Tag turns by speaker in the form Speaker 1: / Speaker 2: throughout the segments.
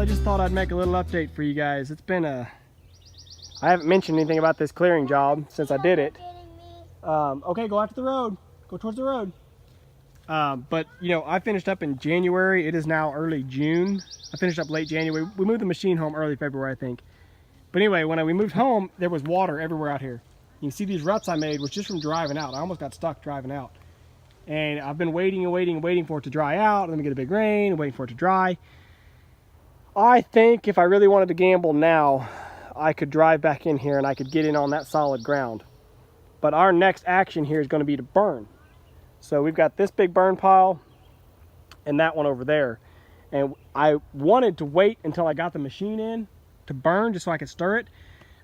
Speaker 1: just thought I'd make a little update for you guys. It's been I haven't mentioned anything about this clearing job since I did it. Okay, go after the road. Go towards the road. But, you know, I finished up in January. It is now early June. I finished up late January. We moved the machine home early February, I think. But anyway, when we moved home, there was water everywhere out here. You can see these ruts I made was just from driving out. I almost got stuck driving out. And I've been waiting and waiting and waiting for it to dry out. And then we get a big rain and waiting for it to dry. I think if I really wanted to gamble now, I could drive back in here and I could get in on that solid ground. But our next action here is going to be to burn. So we've got this big burn pile and that one over there. And I wanted to wait until I got the machine in to burn just so I could stir it.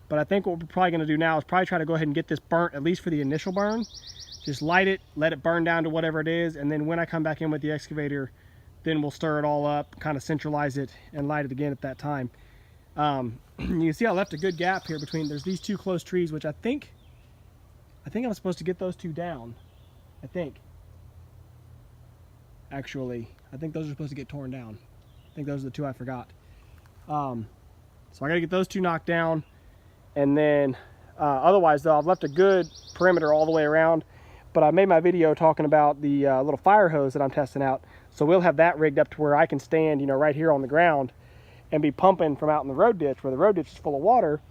Speaker 1: But I think what we're probably going to do now is probably try to go ahead and get this burnt, at least for the initial burn. Just light it, let it burn down to whatever it is, and then when I come back in with the excavator, then we'll stir it all up, kind of centralize it, and light it again at that time. You can see I left a good gap here between, there's these two close trees, which I think I'm supposed to get those two down. I think. Actually, I think those are supposed to get torn down. I think those are the two I forgot. So I gotta get those two knocked down, and then otherwise though, I've left a good perimeter all the way around. But I made my video talking about the little fire hose that I'm testing out. So we'll have that rigged up to where I can stand, you know, right here on the ground and be pumping from out in the road ditch where the road ditch is full of water.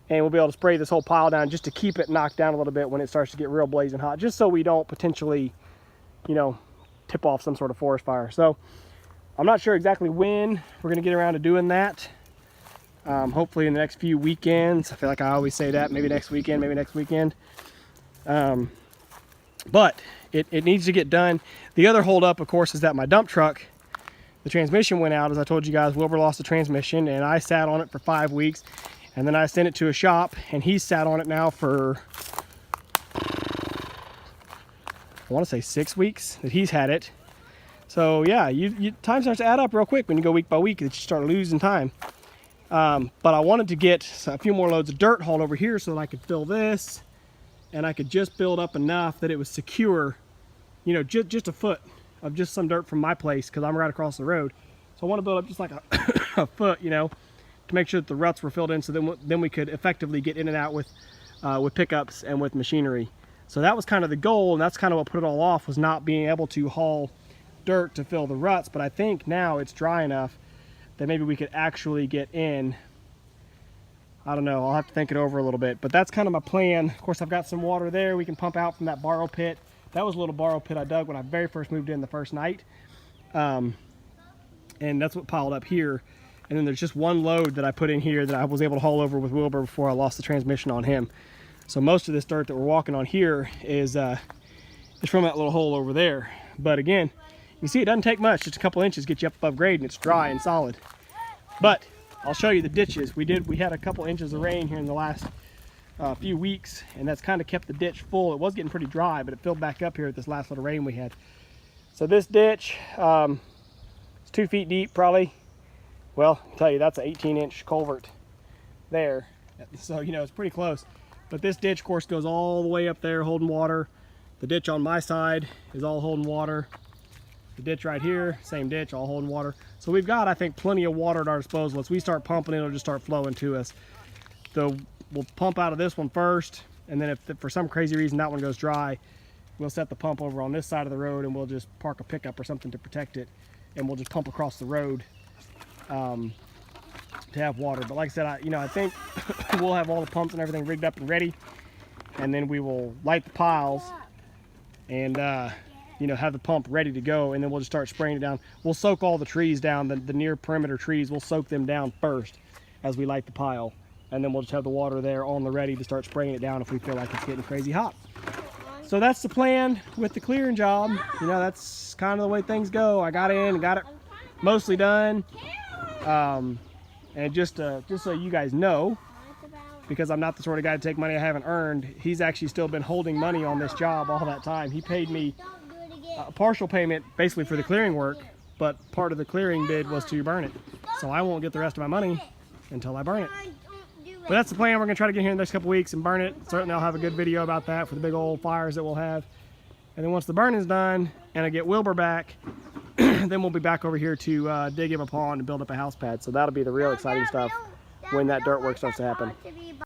Speaker 1: And we'll be able to spray this whole pile down just to keep it knocked down a little bit when it starts to get real blazing hot, just so we don't potentially, you know, tip off some sort of forest fire. So I'm not sure exactly when we're gonna get around to doing that. Hopefully in the next few weekends. I feel like I always say that, maybe next weekend, maybe next weekend. But it needs to get done. The other holdup, of course, is that my dump truck, the transmission went out. As I told you guys, Wilbur lost the transmission, and I sat on it for 5 weeks. And then I sent it to a shop, and he's sat on it now for, I want to say 6 weeks that he's had it. So yeah, time starts to add up real quick when you go week by week. That you start losing time. But I wanted to get a few more loads of dirt hauled over here so that I could fill this. And I could just build up enough that it was secure, you know, just a foot of just some dirt from my place, because I'm right across the road. So I want to build up just like a foot, you know, to make sure that the ruts were filled in, so then we could effectively get in and out with pickups and with machinery. So that was kind of the goal, and that's kind of what put it all off, was not being able to haul dirt to fill the ruts. But I think now it's dry enough that maybe we could actually get in. I don't know, I'll have to think it over a little bit, but that's kind of my plan. Of course, I've got some water there we can pump out from that borrow pit. That was a little borrow pit I dug when I very first moved in the first night. And that's what piled up here. And then there's just one load that I put in here that I was able to haul over with Wilbur before I lost the transmission on him. So most of this dirt that we're walking on here is from that little hole over there. But again, you see it doesn't take much, just a couple inches get you up above grade, and it's dry and solid. But I'll show you the ditches. We had a couple inches of rain here in the last few weeks, and that's kind of kept the ditch full. It was getting pretty dry, but it filled back up here at this last little rain we had. So this ditch, it's 2 feet deep probably. Well, I'll tell you, that's an 18-inch culvert there. So, you know, it's pretty close. But this ditch, of course, goes all the way up there holding water. The ditch on my side is all holding water. The ditch right here, same ditch, all holding water. So we've got, I think, plenty of water at our disposal. As we start pumping, it'll just start flowing to us. So we'll pump out of this one first, and then if for some crazy reason that one goes dry, we'll set the pump over on this side of the road, and we'll just park a pickup or something to protect it, and we'll just pump across the road to have water. But like I said, I think we'll have all the pumps and everything rigged up and ready, and then we will light the piles and you know, have the pump ready to go, and then we'll just start spraying it down. We'll soak all the trees down, the near perimeter trees, we'll soak them down first as we light the pile, and then we'll just have the water there on the ready to start spraying it down if we feel like it's getting crazy hot. So that's the plan with the clearing job. You know, that's kind of the way things go. I got in and got it mostly done. And just so you guys know, because I'm not the sort of guy to take money I haven't earned, he's actually still been holding money on this job all that time. He paid me a partial payment basically for the clearing work, but part of the clearing bid was to burn it. So I won't get the rest of my money until I burn it. But that's the plan. We're going to try to get here in the next couple weeks and burn it. Certainly I'll have a good video about that for the big old fires that we'll have. And then once the burning's done and I get Wilbur back, then we'll be back over here to dig him a pond and build up a house pad. So that'll be the real exciting stuff when that dirt work starts to happen.